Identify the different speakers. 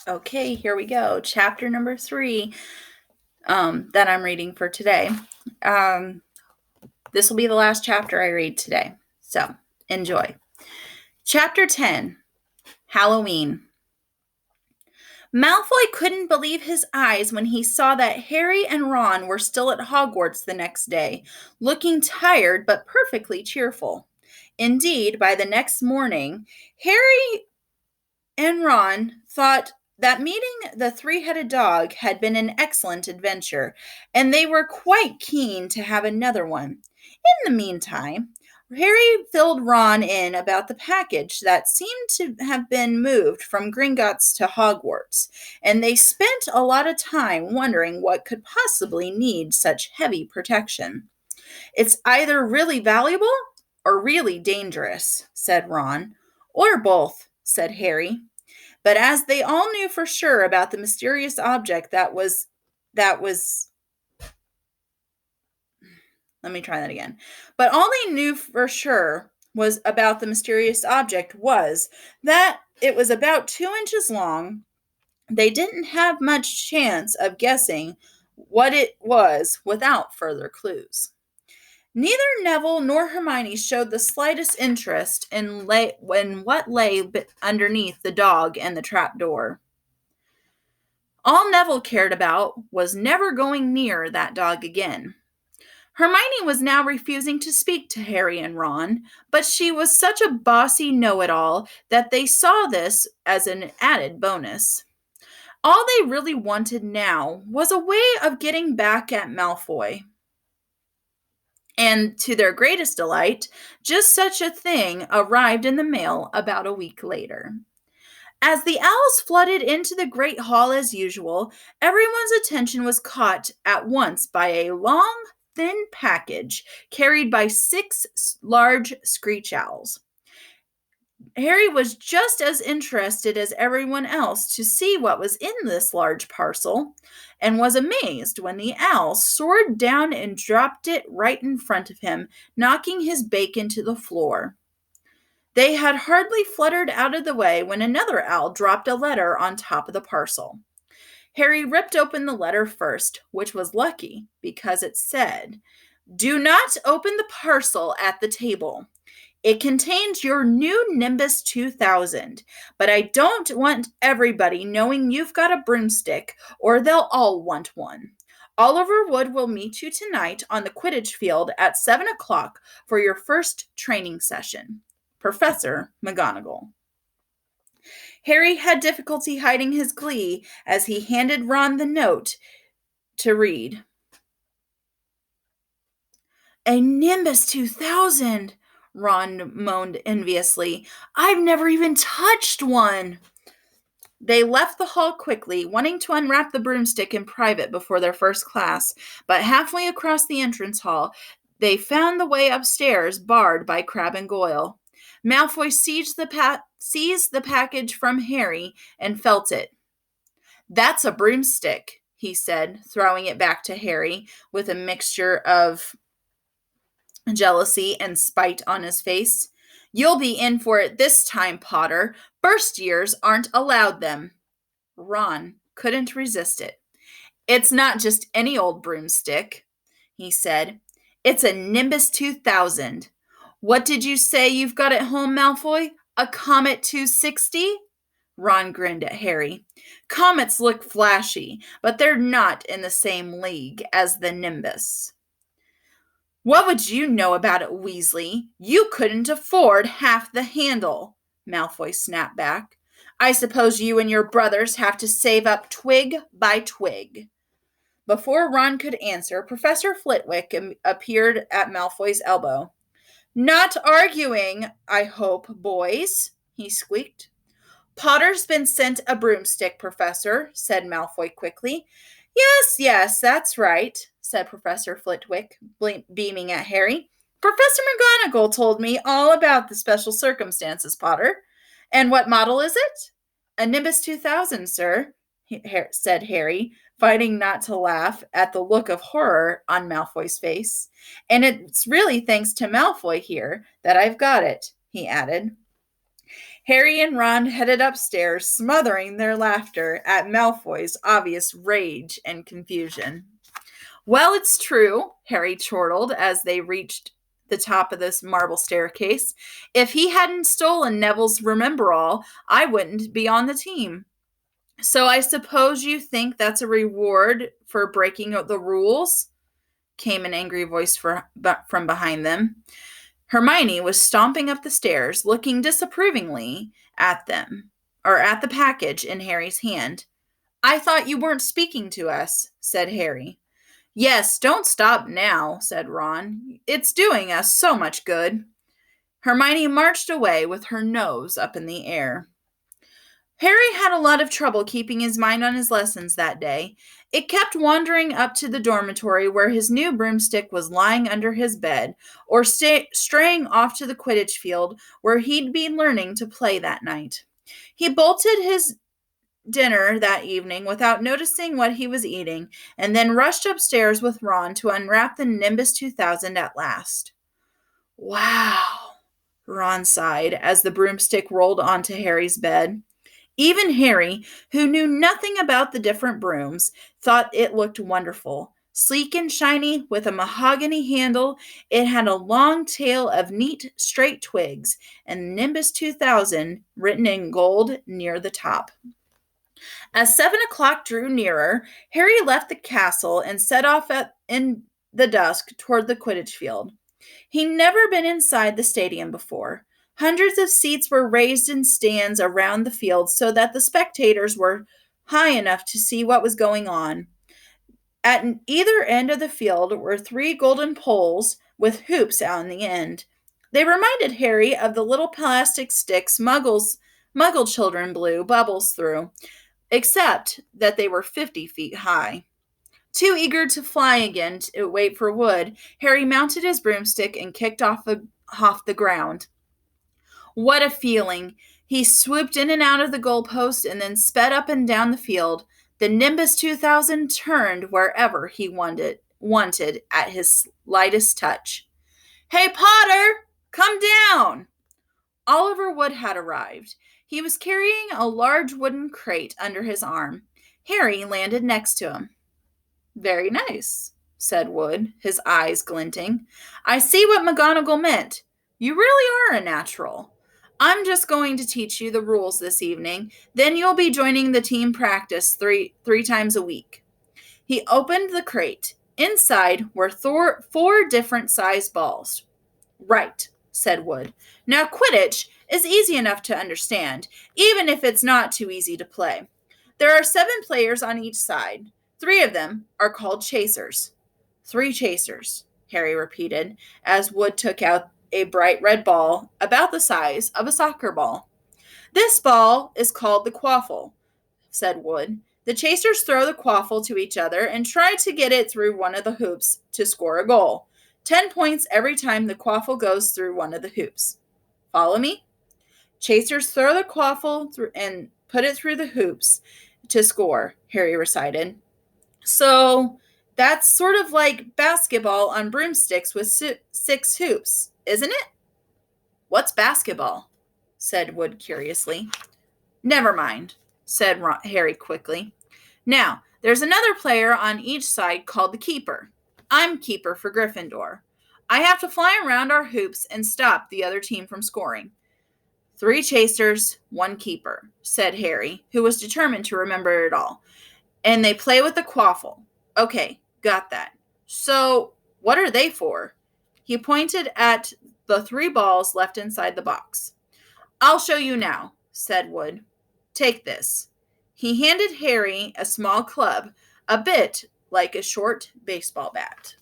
Speaker 1: Okay, here we go. Chapter number 3 that I'm reading for today. This will be the last chapter I read today. So enjoy. Chapter 10 Halloween. Malfoy couldn't believe his eyes when he saw that Harry and Ron were still at Hogwarts the next day, looking tired but perfectly cheerful. Indeed, by the next morning, Harry and Ron thought that meeting the three-headed dog had been an excellent adventure, and they were quite keen to have another one. In the meantime, Harry filled Ron in about the package that seemed to have been moved from Gringotts to Hogwarts, and they spent a lot of time wondering what could possibly need such heavy protection. "It's either really valuable or really dangerous," said Ron. "Or both," said Harry. But as they all knew for sure about the mysterious object that was let me try that again. But all they knew for sure was about the mysterious object was that it was about 2 inches long. They didn't have much chance of guessing what it was without further clues. Neither Neville nor Hermione showed the slightest interest in what lay underneath the dog and the trapdoor. All Neville cared about was never going near that dog again. Hermione was now refusing to speak to Harry and Ron, but she was such a bossy know-it-all that they saw this as an added bonus. All they really wanted now was a way of getting back at Malfoy. And to their greatest delight, just such a thing arrived in the mail about a week later. As the owls flooded into the great hall as usual, everyone's attention was caught at once by a long, thin package carried by 6 large screech owls. Harry was just as interested as everyone else to see what was in this large parcel, and was amazed when the owl soared down and dropped it right in front of him, knocking his bacon to the floor. They had hardly fluttered out of the way when another owl dropped a letter on top of the parcel. Harry ripped open the letter first, which was lucky because it said, "Do not open the parcel at the table. It contains your new Nimbus 2000, but I don't want everybody knowing you've got a broomstick, or they'll all want one. Oliver Wood will meet you tonight on the Quidditch field at 7 o'clock for your first training session. Professor McGonagall." Harry had difficulty hiding his glee as he handed Ron the note to read. "A Nimbus 2000, Ron moaned enviously. "I've never even touched one." They left the hall quickly, wanting to unwrap the broomstick in private before their first class, but halfway across the entrance hall, they found the way upstairs barred by Crabbe and Goyle. Malfoy seized the package from Harry and felt it. "That's a broomstick," he said, throwing it back to Harry with a mixture of jealousy and spite on his face. "You'll be in for it this time, Potter. First years aren't allowed them." Ron couldn't resist it. "It's not just any old broomstick," he said. "It's a Nimbus 2000. What did you say you've got at home, Malfoy? A Comet 260? Ron grinned at Harry. "Comets look flashy, but they're not in the same league as the Nimbus." "What would you know about it, Weasley? You couldn't afford half the handle," Malfoy snapped back. "I suppose you and your brothers have to save up twig by twig." Before Ron could answer, Professor Flitwick appeared at Malfoy's elbow. "Not arguing, I hope, boys," he squeaked. "Potter's been sent a broomstick, Professor," said Malfoy quickly. "Yes, yes, that's right," said Professor Flitwick, beaming at Harry. "Professor McGonagall told me all about the special circumstances, Potter. And what model is it?" "A Nimbus 2000, sir," said Harry, fighting not to laugh at the look of horror on Malfoy's face. "And it's really thanks to Malfoy here that I've got it," he added. Harry and Ron headed upstairs, smothering their laughter at Malfoy's obvious rage and confusion. Well, it's true, Harry chortled as they reached the top of this marble staircase. If he hadn't stolen Neville's Remember-All, I wouldn't be on the team. So I suppose you think that's a reward for breaking the rules? Came an angry voice from behind them. Hermione was stomping up the stairs, looking disapprovingly at them, or at the package in Harry's hand. I thought you weren't speaking to us, said Harry. Yes, don't stop now, said Ron. It's doing us so much good. Hermione marched away with her nose up in the air. Harry had a lot of trouble keeping his mind on his lessons that day. It kept wandering up to the dormitory where his new broomstick was lying under his bed, or straying off to the Quidditch field where he'd been learning to play that night. He bolted his dinner that evening without noticing what he was eating, and then rushed upstairs with Ron to unwrap the Nimbus 2000 at last. Wow, Ron sighed as the broomstick rolled onto Harry's bed. Even Harry, who knew nothing about the different brooms, thought it looked wonderful. Sleek and shiny, with a mahogany handle, it had a long tail of neat, straight twigs, and Nimbus 2000 written in gold near the top. As 7 o'clock drew nearer, Harry left the castle and set off in the dusk toward the Quidditch field. He'd never been inside the stadium before. Hundreds of seats were raised in stands around the field so that the spectators were high enough to see what was going on. At either end of the field were 3 golden poles with hoops on the end. They reminded Harry of the little plastic sticks Muggle children blew bubbles through, except that they were 50 feet high. Too eager to fly again to wait for wood, Harry mounted his broomstick and kicked off the ground. What a feeling! He swooped in and out of the goalpost and then sped up and down the field. The Nimbus 2000 turned wherever he wanted at his lightest touch. Hey, Potter! Come down! Oliver Wood had arrived. He was carrying a large wooden crate under his arm. Harry landed next to him. Very nice, said Wood, his eyes glinting. I see what McGonagall meant. You really are a natural. I'm just going to teach you the rules this evening. Then you'll be joining the team practice three times a week. He opened the crate. Inside were 4 different sized balls. Right, said Wood. Now Quidditch is easy enough to understand, even if it's not too easy to play. There are 7 players on each side. 3 of them are called chasers. 3 chasers, Harry repeated, as Wood took out a bright red ball about the size of a soccer ball. This ball is called the quaffle, said Wood. The chasers throw the quaffle to each other and try to get it through one of the hoops to score a goal. 10 points every time the quaffle goes through one of the hoops. Follow me? Chasers throw the quaffle through and put it through the hoops to score, Harry recited. So that's sort of like basketball on broomsticks with 6 hoops, isn't it? What's basketball? Said Wood curiously. Never mind, said Harry quickly. Now, there's another player on each side called the keeper. I'm keeper for Gryffindor. I have to fly around our hoops and stop the other team from scoring. 3 chasers, 1 keeper, said Harry, who was determined to remember it all. And they play with the quaffle. Okay, got that. So, what are they for? He pointed at the 3 balls left inside the box. I'll show you now, said Wood. Take this. He handed Harry a small club, a bit like a short baseball bat.